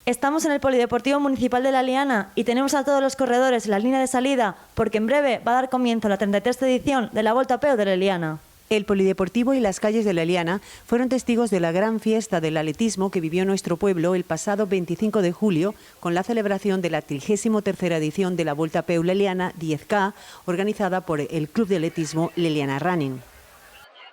Estamos en el Polideportivo Municipal de La Eliana y tenemos a todos los corredores en la línea de salida porque en breve va a dar comienzo la 33ª edición de la Volta a Peu de La Eliana. El Polideportivo y las calles de La Eliana fueron testigos de la gran fiesta del atletismo que vivió nuestro pueblo el pasado 25 de julio con la celebración de la 33ª edición de la Volta a Peu La Eliana 10K, organizada por el Club de Atletismo La Eliana Running.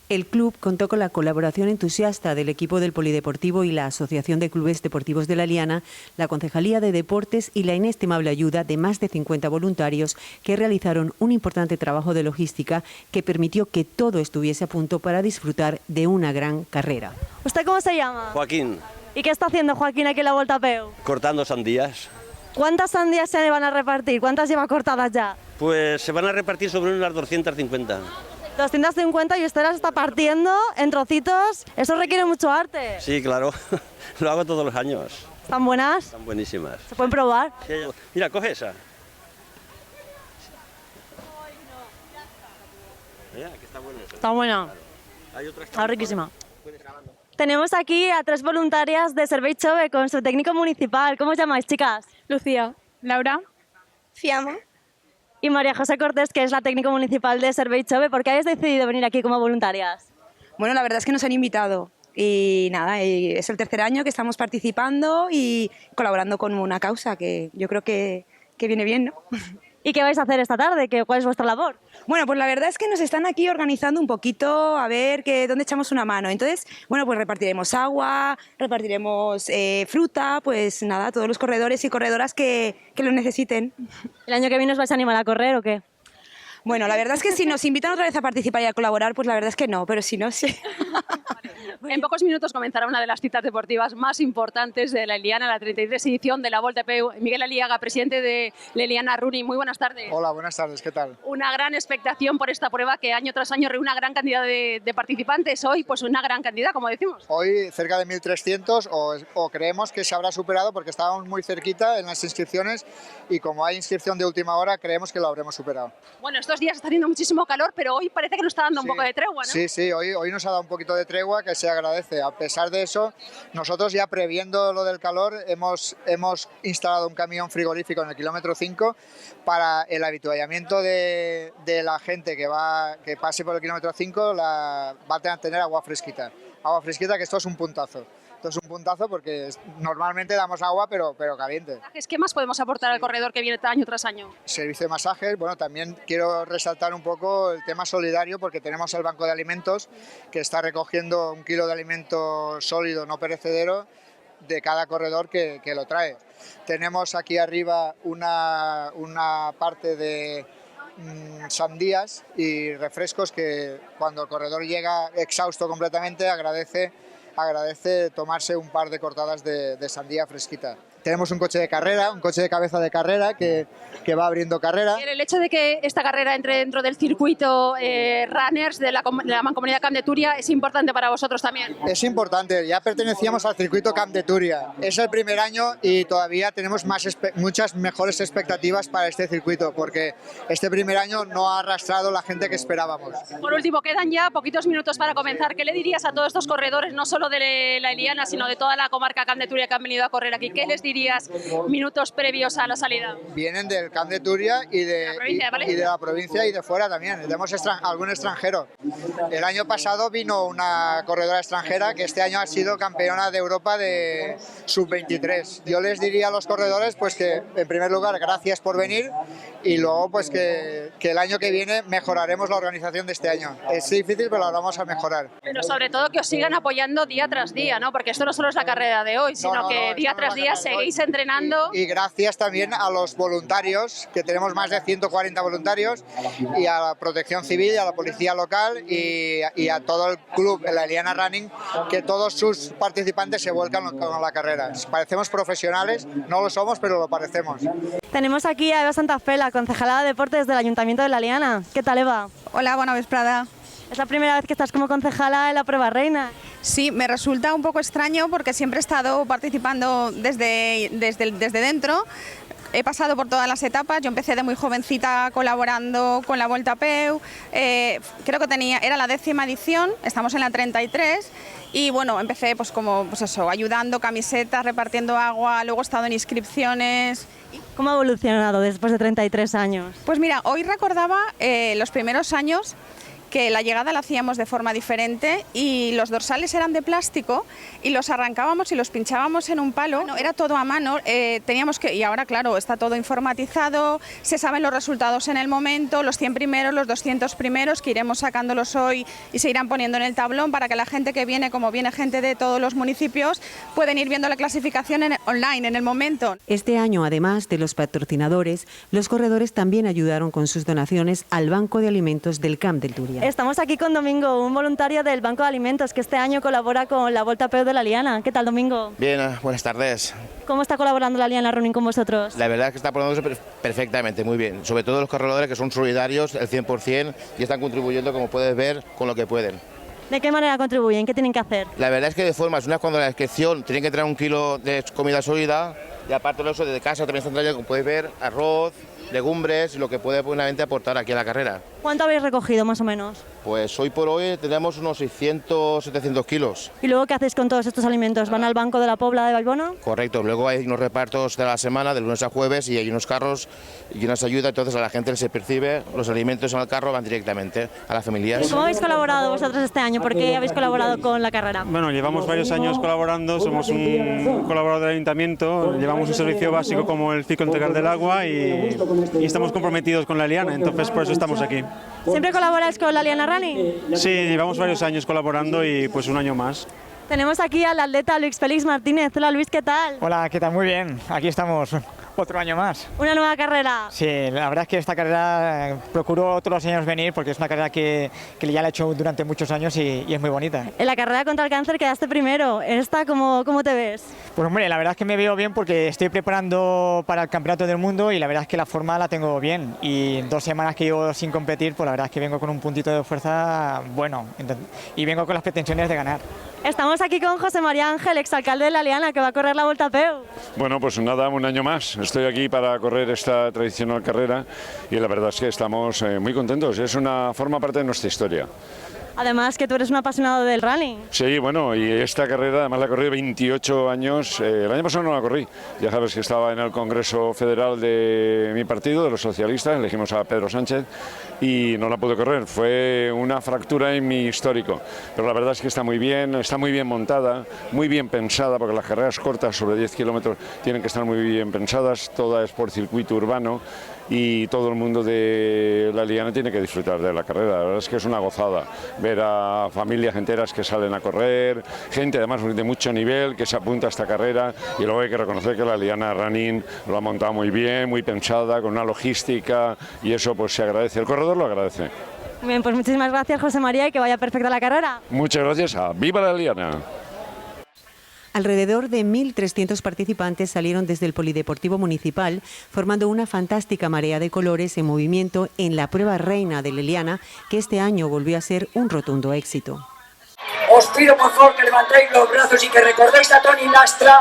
El club contó con la colaboración entusiasta del equipo del Polideportivo y la Asociación de Clubes Deportivos de La Eliana, la Concejalía de Deportes y la inestimable ayuda de más de 50 voluntarios que realizaron un importante trabajo de logística que permitió que todo estuviese a punto para disfrutar de una gran carrera. ¿Usted cómo se llama? Joaquín. ¿Y qué está haciendo Joaquín aquí en la Volta a Peu? Cortando sandías. ¿Cuántas sandías se van a repartir? ¿Cuántas lleva cortadas ya? Pues se van a repartir sobre unas 250. 250 y usted las está partiendo en trocitos. Eso requiere mucho arte. Sí, claro. Lo hago todos los años. ¿Están buenas? Están buenísimas. ¿Se pueden probar? Sí, mira, coge esa. Mira, que está buena esa. Está buena. Hay otra que Está riquísima. Tenemos aquí a 3 voluntarias de Servei Jove con su técnico municipal. ¿Cómo os llamáis, chicas? Lucía, Laura, Fiamma. Y María José Cortés, que es la técnico municipal de Servei Jove. ¿Por qué habéis decidido venir aquí como voluntarias? bueno, la verdad es que nos han invitado y nada, y es el tercer año que estamos participando y colaborando con una causa que yo creo que viene bien, ¿no? ¿Y qué vais a hacer esta tarde? ¿Cuál es vuestra labor? Bueno, pues la verdad es que nos están aquí organizando un poquito a ver dónde echamos una mano. Entonces, bueno, pues repartiremos agua, repartiremos fruta, pues nada, todos los corredores y corredoras que lo necesiten. ¿El año que viene os vais a animar a correr o qué? Bueno, la verdad es que si nos invitan otra vez a participar y a colaborar, pues la verdad es que no, pero si no, sí. En pocos minutos comenzará una de las citas deportivas más importantes de La Eliana, la 33ª edición de la Volta a Peu. Miguel Aliaga, presidente de La Eliana Running, muy buenas tardes. Hola, buenas tardes, ¿qué tal? Una gran expectación por esta prueba que año tras año reúne una gran cantidad de participantes. Hoy, pues una gran cantidad, como decimos. Hoy cerca de 1.300 o creemos que se habrá superado porque estábamos muy cerquita en las inscripciones y como hay inscripción de última hora, creemos que lo habremos superado. Bueno, estos días está haciendo muchísimo calor, pero hoy parece que nos está dando un poco de tregua, ¿no? Sí, hoy nos ha dado un poquito de tregua que se agradece. A pesar de eso, nosotros ya previendo lo del calor hemos instalado un camión frigorífico en el kilómetro 5 para el habituallamiento de la gente que pase por el kilómetro 5 va a tener agua fresquita. Agua fresquita, que esto es un puntazo. Esto es un puntazo porque normalmente damos agua pero caliente. ¿Qué más podemos aportar al corredor que viene año tras año? Servicio de masajes, bueno, también quiero resaltar un poco el tema solidario porque tenemos el Banco de Alimentos que está recogiendo 1 kilo de alimento sólido no perecedero de cada corredor que lo trae. Tenemos aquí arriba una parte de sandías y refrescos que cuando el corredor llega exhausto completamente agradece tomarse un par de cortadas de sandía fresquita. Tenemos un coche de carrera, un coche de cabeza de carrera que va abriendo carrera. El hecho de que esta carrera entre dentro del circuito Runners de la Mancomunidad Camp de Túria es importante para vosotros también. Es importante, ya pertenecíamos al circuito Camp de Túria. Es el primer año y todavía tenemos muchas mejores expectativas para este circuito porque este primer año no ha arrastrado la gente que esperábamos. Por último, quedan ya poquitos minutos para comenzar. ¿Qué le dirías a todos estos corredores, no solo de La Eliana, sino de toda la comarca Camp de Túria que han venido a correr aquí? ¿Qué les dirías minutos previos a la salida? Vienen del Camp de Túria y de la provincia y de fuera también. Tenemos algún extranjero. El año pasado vino una corredora extranjera que este año ha sido campeona de Europa de sub-23. Yo les diría a los corredores pues que en primer lugar gracias por venir y luego pues que el año que viene mejoraremos la organización de este año. Es difícil pero lo vamos a mejorar. Pero sobre todo que os sigan apoyando día tras día, ¿no? Porque esto no solo es la carrera de hoy, sino que día tras día seguís entrenando. Y gracias también a los voluntarios, que tenemos más de 140 voluntarios, y a la Protección Civil y a la Policía Local y a todo el club, La Eliana Running, que todos sus participantes se vuelcan con la carrera. Parecemos profesionales, no lo somos, pero lo parecemos. Tenemos aquí a Eva Santa Fe, la concejala de Deportes del Ayuntamiento de La Eliana. ¿Qué tal, Eva? Hola, buena vesprada. ¿Es la primera vez que estás como concejala en la prueba reina? Sí, me resulta un poco extraño porque siempre he estado participando desde dentro. He pasado por todas las etapas, yo empecé de muy jovencita colaborando con la Volta a Peu, creo que era la 10ª edición, estamos en la 33 Y bueno, empecé pues como pues eso, ayudando, camisetas, repartiendo agua, luego he estado en inscripciones. ¿Cómo ha evolucionado después de 33 años? Pues mira, hoy recordaba los primeros años que la llegada la hacíamos de forma diferente y los dorsales eran de plástico y los arrancábamos y los pinchábamos en un palo. No, era todo a mano, teníamos que, y ahora claro, está todo informatizado, se saben los resultados en el momento, los 100 primeros, los 200 primeros, que iremos sacándolos hoy y se irán poniendo en el tablón para que la gente que viene, como viene gente de todos los municipios, pueden ir viendo la clasificación online en el momento. Este año, además de los patrocinadores, los corredores también ayudaron con sus donaciones al Banco de Alimentos del Camp del Túria. Estamos aquí con Domingo, un voluntario del Banco de Alimentos que este año colabora con la Volta a Peu de la Liana. ¿Qué tal, Domingo? Bien, buenas tardes. ¿Cómo está colaborando la Liana Running con vosotros? La verdad es que está colaborando perfectamente, muy bien. Sobre todo los corredores que son solidarios, el 100%, y están contribuyendo, como puedes ver, con lo que pueden. ¿De qué manera contribuyen? ¿Qué tienen que hacer? La verdad es que de formas, una es cuando la inscripción tienen que traer 1 kilo de comida sólida, y aparte de eso, desde casa también están trayendo, como puedes ver, arroz, legumbres, lo que puede buenamente aportar aquí a la carrera. ¿Cuánto habéis recogido más o menos? Pues hoy por hoy tenemos unos 600, 700 kilos. ¿Y luego qué hacéis con todos estos alimentos? ¿Van al Banco de la Pobla de Vallbona? Correcto, luego hay unos repartos de la semana, de lunes a jueves, y hay unos carros y unas ayudas, entonces a la gente se percibe, los alimentos en el carro van directamente a las familias. ¿Y cómo habéis colaborado vosotros este año? ¿Por qué habéis colaborado con la carrera? Bueno, llevamos varios años colaborando, somos un colaborador del ayuntamiento, llevamos un servicio básico como el ciclo integral del agua y estamos comprometidos con la Liana, entonces por eso estamos aquí. ¿Siempre colaboráis con la Liana Running? Sí, llevamos varios años colaborando y pues un año más. Tenemos aquí al atleta Luis Félix Martínez. Hola Luis, ¿qué tal? Hola, ¿qué tal? Muy bien, aquí estamos otro año más. Una nueva carrera. Sí, la verdad es que esta carrera procuro todos los años venir porque es una carrera que ya la he hecho durante muchos años y es muy bonita. En la carrera contra el cáncer quedaste primero. ¿Esta cómo te ves? Pues hombre, la verdad es que me veo bien porque estoy preparando para el Campeonato del Mundo y la verdad es que la forma la tengo bien. Y 2 semanas que llevo sin competir, pues la verdad es que vengo con un puntito de fuerza bueno y vengo con las pretensiones de ganar. Estamos aquí con José María Ángel, exalcalde de la Liana, que va a correr la Volta a Peu. Bueno, pues nada, un año más. Estoy aquí para correr esta tradicional carrera y la verdad es que estamos muy contentos. Forma parte de nuestra historia. Además que tú eres un apasionado del running. Sí, bueno, y esta carrera además la corrí 28 años. El año pasado no la corrí. Ya sabes que estaba en el Congreso Federal de mi partido, de los socialistas, elegimos a Pedro Sánchez y no la pude correr. Fue una fractura en mi histórico. Pero la verdad es que está muy bien montada, muy bien pensada, porque las carreras cortas sobre 10 kilómetros tienen que estar muy bien pensadas. Toda es por circuito urbano y todo el mundo de la Liana tiene que disfrutar de la carrera. La verdad es que es una gozada ver a familias enteras que salen a correr, gente además de mucho nivel que se apunta a esta carrera, y luego hay que reconocer que la Liana Running lo ha montado muy bien, muy pensada, con una logística, y eso pues se agradece, el corredor lo agradece. Bien, pues muchísimas gracias José María y que vaya perfecta la carrera. Muchas gracias, ¡viva la Liana! Alrededor de 1.300 participantes salieron desde el Polideportivo Municipal, formando una fantástica marea de colores en movimiento en la prueba reina de la Liana, que este año volvió a ser un rotundo éxito. Os pido por favor que levantéis los brazos y que recordéis a Toni Lastra,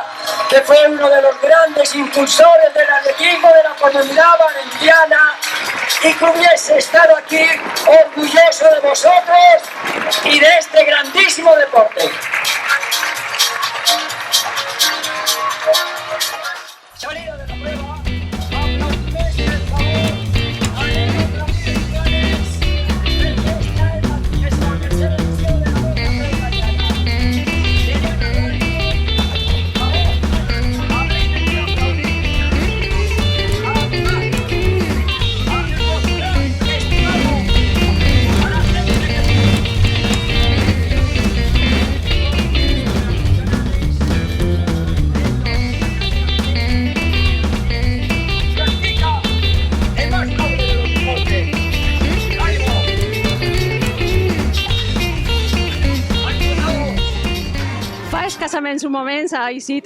que fue uno de los grandes impulsores del atletismo de la Comunidad Valenciana y que hubiese estado aquí orgulloso de vosotros y de este grandísimo deporte. Salida de la prueba, aplausos, por favor, a los participantes. Esta es la tercera edición de la Volta a Peu Liana. uns moments ha eixit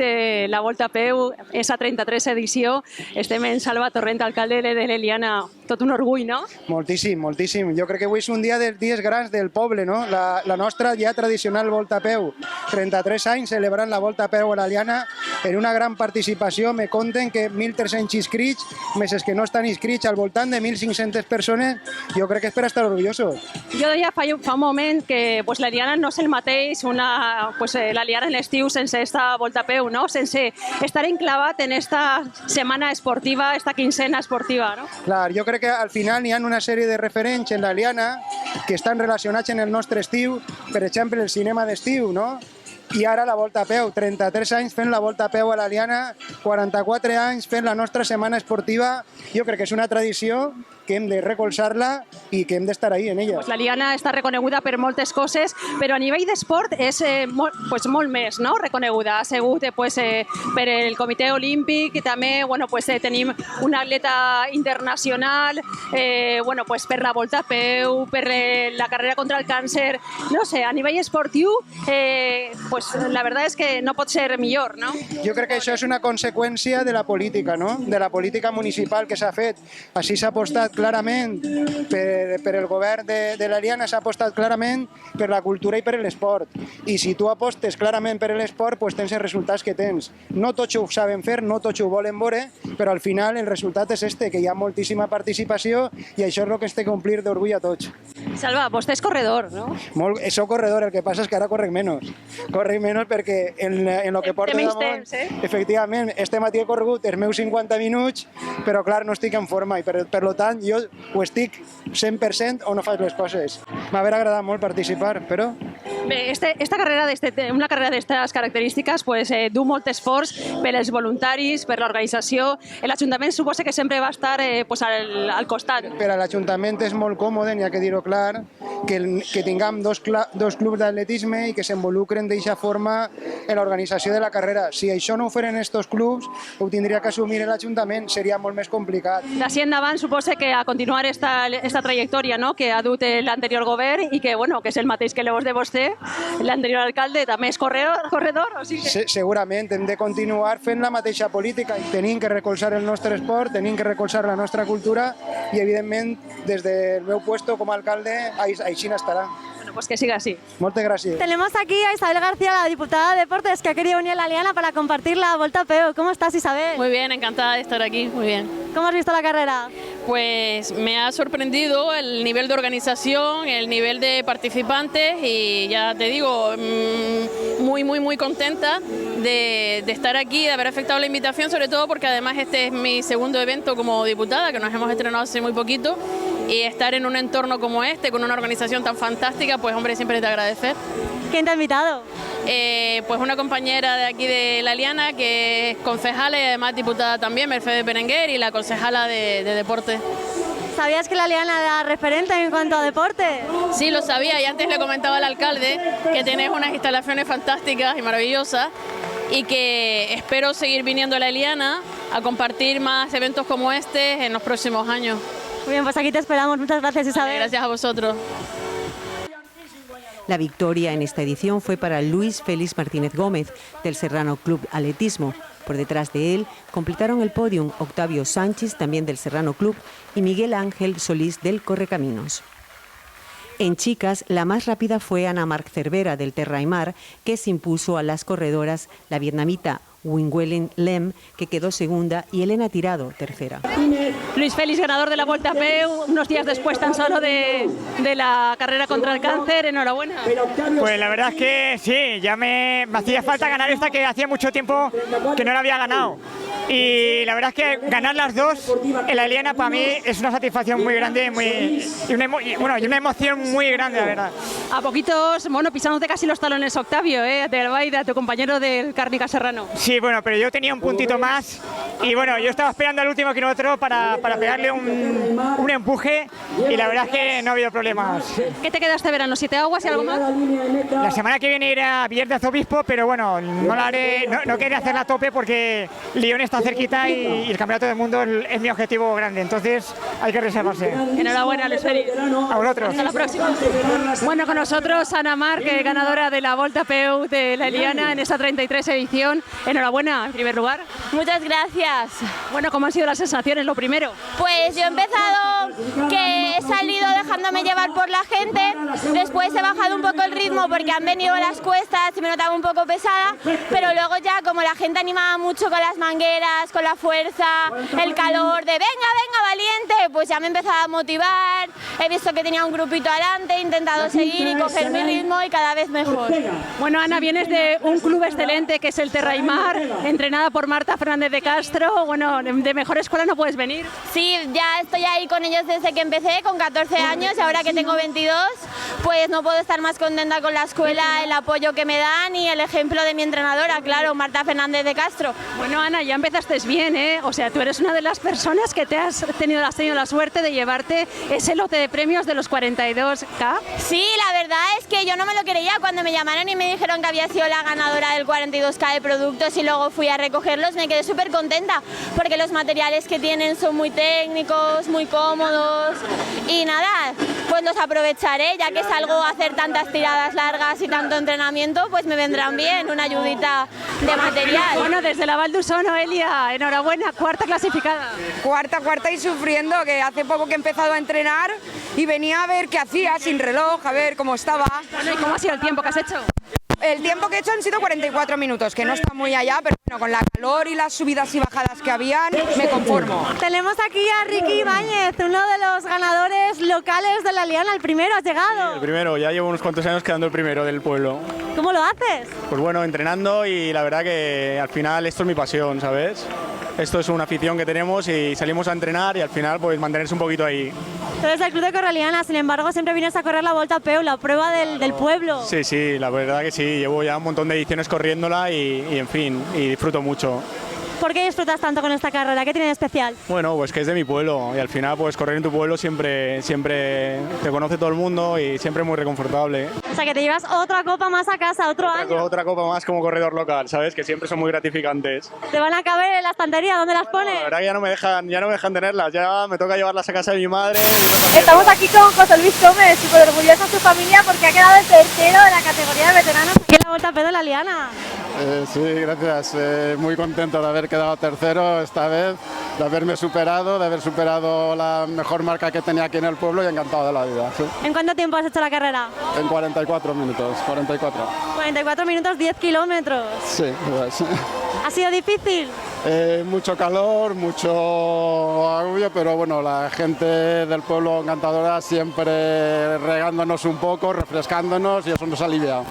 la Volta a peu, esa 33 edició. Estem en Salva Torrent, alcalde de l'Eliana. Tot un orgull, no? Moltíssim, moltíssim. Jo crec que avui és un dia dels dies grans del poble, no? La nostra ja tradicional Volta a peu. 33 anys celebrant la Volta a peu a l'Eliana en una gran participació. Me conten que 1.300 inscrits, més els que no estan inscrits, al voltant de 1.500 persones. Jo crec que és per estar orgullosos. Jo deia fa un moment que l'Eliana no és el mateix l'Eliana en l'estiu sense esta Volta a peu, no? Sense estar enclavat en esta setmana esportiva, esta quincena esportiva, no? Clar, jo crec que al final hi ha una sèrie de referents en l'Eliana que estan relacionats en el nostre estiu, per exemple el cinema d'estiu, no? I ara la Volta a peu, 33 anys fent la Volta a peu a l'Eliana, 44 anys fent la nostra setmana esportiva. Jo crec que és una tradició que hem de recolzar-la i que hem d'estar ahí en ella. L'Eliana està reconeguda per moltes coses, però a nivell d'esport és molt més, no? Reconeguda. Ha sigut per el Comitè Olímpic, també tenim una atleta internacional, per la Volta a peu, per la carrera contra el càncer. No sé, a nivell esportiu, la veritat és que no pot ser millor, no? Jo crec que això és una conseqüència de la política, no? De la política municipal que s'ha fet. Així s'ha apostat clarament per el govern de l'Eliana, s'ha apostat clarament per la cultura i per l'esport. I si tu apostes clarament per l'esport, tens els resultats que tens. No tots ho saben fer, no tots ho volen veure, però al final el resultat és que hi ha moltíssima participació i això és el que ens té que omplir d'orgull a tots. Salva, vostè és corredor, no? Soc corredor, el que passa és que ara correc menys. Correc menys perquè en el que porto damunt, efectivament, este matí he corregut els meus 50 minuts, però clar, no estic en forma i per tant jo o estic 100% o no faig les coses. M'haver agradat molt participar, però... Bé, una carrera d'aquestes característiques du molt esforç per als voluntaris, per l'organització. L'Ajuntament suposa que sempre va estar al costat. Per a l'Ajuntament és molt còmode, n'hi ha que dir-ho clar, que tinguem dos clubs d'atletisme i que s'involucren d'aquesta forma en l'organització de la carrera. Si això no ho feren estos clubs, ho tindria que assumir l'Ajuntament, seria molt més complicat. D'ací endavant suposa que a continuar esta trajectòria que ha dut l'anterior govern i que és el mateix que llavors de vostè, l'anterior alcalde també és corredor? Segurament, hem de continuar fent la mateixa política. Tenim que recolzar el nostre esport, tenim que recolzar la nostra cultura i, evidentment, des del meu puesto com a alcalde, així estarà. Pues que siga así. Muchas gracias. Tenemos aquí a Isabel García, la diputada de Deportes, que ha querido venir a la Eliana para compartir la Volta a peu. ¿Cómo estás, Isabel? Muy bien, encantada de estar aquí, muy bien. ¿Cómo has visto la carrera? Pues me ha sorprendido el nivel de organización, el nivel de participantes y ya te digo, muy contenta de estar aquí, de haber aceptado la invitación, sobre todo porque además este es mi segundo evento como diputada, que nos hemos estrenado hace muy poquito, y estar en un entorno como este, con una organización tan fantástica, pues hombre, siempre es de agradecer. ¿Quién te ha invitado? Pues una compañera de aquí de la Eliana, que es concejala y además diputada también, Mercedes Berenguer, y la concejala de Deportes. ¿Sabías que la Eliana era referente en cuanto a deporte? Sí, lo sabía, y antes le comentaba al alcalde que tenés unas instalaciones fantásticas y maravillosas y que espero seguir viniendo a la Eliana a compartir más eventos como este en los próximos años. Muy bien, pues aquí te esperamos. Muchas gracias, Isabel. Vale, gracias a vosotros. La victoria en esta edición fue para Luis Félix Martínez Gómez, del Serrano Club Atletismo. Por detrás de él completaron el podium Octavio Sánchez, también del Serrano Club, y Miguel Ángel Solís, del Correcaminos. En chicas, la más rápida fue Ana Marc Cervera, del Terra y Mar, que se impuso a las corredoras, la vietnamita Nguyen Lem, que quedó segunda, y Elena Tirado, tercera. Luis Félix, ganador de la Volta a peu, unos días después tan solo de la carrera contra el cáncer. Enhorabuena. Pues la verdad es que sí, ya me hacía falta ganar esta que hacía mucho tiempo que no la había ganado. Y la verdad es que ganar las dos en la Eliana para mí es una satisfacción muy grande y una emoción muy grande, la verdad. A poquitos, pisándote casi los talones, Octavio, de Albaida, tu compañero del Cárnica Serrano. Sí, bueno, pero yo tenía un puntito más Y bueno, yo estaba esperando al último kilómetro para pegarle un empuje y la verdad es que no ha habido problemas. ¿Qué te queda este verano? ¿7 aguas y algo más? La semana que viene iré a Villar de Arzobispo, pero bueno, no la haré, no quería hacerla a tope porque Lyon está cerquita y el Campeonato del Mundo es mi objetivo grande, entonces hay que reservarse. Enhorabuena, Luis Félix. A vosotros. Hasta la próxima. Bueno, con nosotros Ana Marc, ganadora de la Volta Peu de la Eliana en esta 33 edición. Enhorabuena, en primer lugar. Muchas gracias. Bueno, ¿cómo han sido las sensaciones, lo primero? Pues yo he empezado que he salido dejándome llevar por la gente, después he bajado un poco el ritmo porque han venido las cuestas y me notaba un poco pesada, pero luego ya como la gente animaba mucho con las mangueras, con la fuerza, el calor de venga, venga, valiente, pues ya me empezaba a motivar, he visto que tenía un grupito adelante, he intentado seguir y coger mi ritmo y cada vez mejor. Bueno, Ana, vienes de un club excelente que es el Terra y Mar, entrenada por Marta Fernández de Castro, bueno, de mejor escuela no puedes venir. Sí, ya estoy ahí con ellos desde que empecé, con 14 años, y ahora que tengo 22, pues no puedo estar más contenta con la escuela, el apoyo que me dan y el ejemplo de mi entrenadora, claro, Marta Fernández de Castro. Bueno, Ana, ya empezaste bien, ¿eh? O sea, tú eres una de las personas que has tenido la suerte de llevarte ese lote de premios de los 42K. Sí, la verdad es que yo no me lo creía cuando me llamaron y me dijeron que había sido la ganadora del 42K de productos y luego fui a recogerlos, me quedé súper contenta porque los materiales que tienen son muy técnicos, muy cómodos y nada, pues los aprovecharé, ya que salgo a hacer tantas tiradas largas y tanto entrenamiento, pues me vendrán bien una ayudita de material. Bueno, desde la Val d'Uso, Noelia, enhorabuena, cuarta clasificada. Cuarta y sufriendo, que hace poco que he empezado a entrenar y venía a ver qué hacía sin reloj, a ver cómo estaba. Bueno, ¿y cómo ha sido el tiempo que has hecho? El tiempo que he hecho han sido 44 minutos, que no está muy allá, pero bueno, con la calor y las subidas y bajadas que habían, me conformo. Tenemos aquí a Ricky Ibáñez, uno de los ganadores locales de la Eliana, el primero, ¿has llegado? El primero, ya llevo unos cuantos años quedando el primero del pueblo. ¿Cómo lo haces? Pues bueno, entrenando y la verdad que al final esto es mi pasión, ¿sabes? Esto es una afición que tenemos y salimos a entrenar y al final pues mantenerse un poquito ahí. Tú eres del Club de Corraliana, sin embargo siempre vienes a correr la Volta Peu, la prueba del pueblo. Sí, la verdad que sí, llevo ya un montón de ediciones corriéndola y en fin, y disfruto mucho. ¿Por qué disfrutas tanto con esta carrera? ¿Qué tiene de especial? Bueno, pues que es de mi pueblo y al final pues correr en tu pueblo siempre te conoce todo el mundo y siempre es muy reconfortable. O sea que te llevas otra copa más a casa, otro año. Otra copa más como corredor local, ¿sabes? Que siempre son muy gratificantes. ¿Te van a caber en la estantería? ¿Dónde las pones? La verdad que ya no me dejan tenerlas, ya me toca llevarlas a casa de mi madre. Estamos aquí con José Luis Gómez, súper orgulloso de su familia porque ha quedado el tercero de la categoría de veteranos aquí en la Volta Peu de la Eliana. Sí, gracias. Muy contento de haber quedado tercero esta vez, de haberme superado, de haber superado la mejor marca que tenía aquí en el pueblo y encantado de la vida. Sí. ¿En cuánto tiempo has hecho la carrera? En 44 minutos, 44. 44 minutos, 10 kilómetros. Sí, pues. ¿Ha sido difícil? Mucho calor, mucho agobio, pero bueno, la gente del pueblo encantadora siempre regándonos un poco, refrescándonos y eso nos alivia.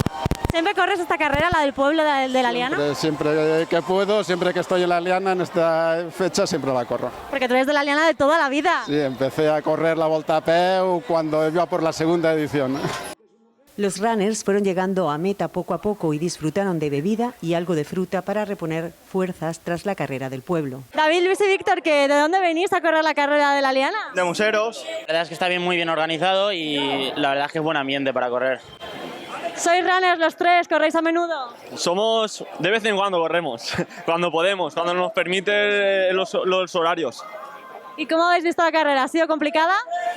¿Siempre corres esta carrera, la del pueblo de la Eliana? Siempre que puedo, siempre que estoy en la Eliana en esta fecha, siempre la corro. Porque tú eres de la Eliana de toda la vida. Sí, empecé a correr la Volta Peu cuando iba por la segunda edición. Los runners fueron llegando a meta poco a poco y disfrutaron de bebida y algo de fruta para reponer fuerzas tras la carrera del pueblo. David, Luis y Víctor, ¿de dónde venís a correr la carrera de la Eliana? De Museros. La verdad es que está muy bien organizado y la verdad es que es buen ambiente para correr. ¿Sois runners los tres? ¿Corréis a menudo? Somos, de vez en cuando corremos, cuando podemos, cuando nos permite los horarios. ¿Y cómo habéis visto la carrera? ¿Ha sido complicada?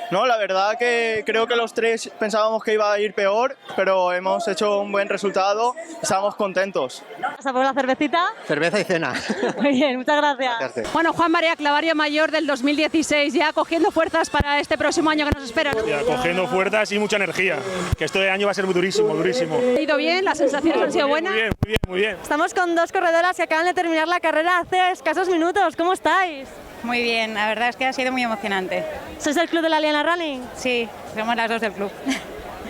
No, la verdad que creo que los tres pensábamos que iba a ir peor, pero hemos hecho un buen resultado, estamos contentos. ¿Vas a por la cervecita? Cerveza y cena. Muy bien, muchas gracias. Bueno, Juan María, clavaria mayor del 2016, ya cogiendo fuerzas para este próximo año que nos espera, ¿no? Ya, cogiendo fuerzas y mucha energía, que este año va a ser durísimo, durísimo. ¿Ha ido bien? ¿Las sensaciones han sido buenas? Muy bien, muy bien, muy bien. Estamos con dos corredoras que acaban de terminar la carrera hace escasos minutos. ¿Cómo estáis? Muy bien, la verdad es que ha sido muy emocionante. ¿Sois del club de la Eliana Running? Sí, somos las dos del club.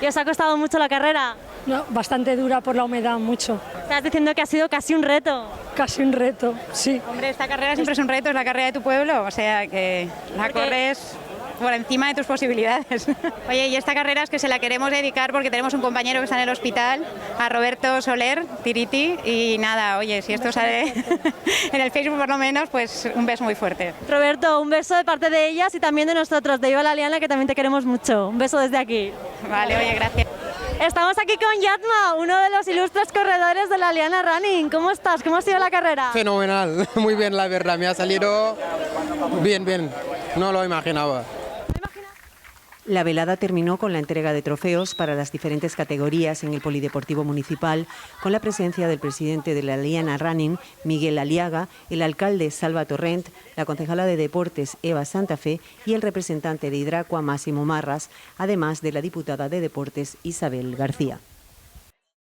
¿Y os ha costado mucho la carrera? No, bastante dura por la humedad, mucho. Estás diciendo que ha sido casi un reto. Casi un reto, sí. Hombre, esta carrera siempre es un reto, es la carrera de tu pueblo, o sea que la corres por encima de tus posibilidades. Oye, y esta carrera es que se la queremos dedicar porque tenemos un compañero que está en el hospital, a Roberto Soler, Tiriti, y nada, oye, si esto sale en el Facebook por lo menos, pues un beso muy fuerte. Roberto, un beso de parte de ellas y también de nosotros, de Viva la Liana, que también te queremos mucho. Un beso desde aquí. Vale, oye, gracias. Estamos aquí con Yatma, uno de los ilustres corredores de la Liana Running. ¿Cómo estás? ¿Cómo ha sido la carrera? Fenomenal, muy bien la verdad, me ha salido bien, no lo imaginaba. La velada terminó con la entrega de trofeos para las diferentes categorías en el Polideportivo Municipal, con la presencia del presidente de la Liana Running, Miguel Aliaga, el alcalde Salva Torrent, la concejala de Deportes Eva Santa Fe y el representante de Hidracua Máximo Marras, además de la diputada de Deportes Isabel García.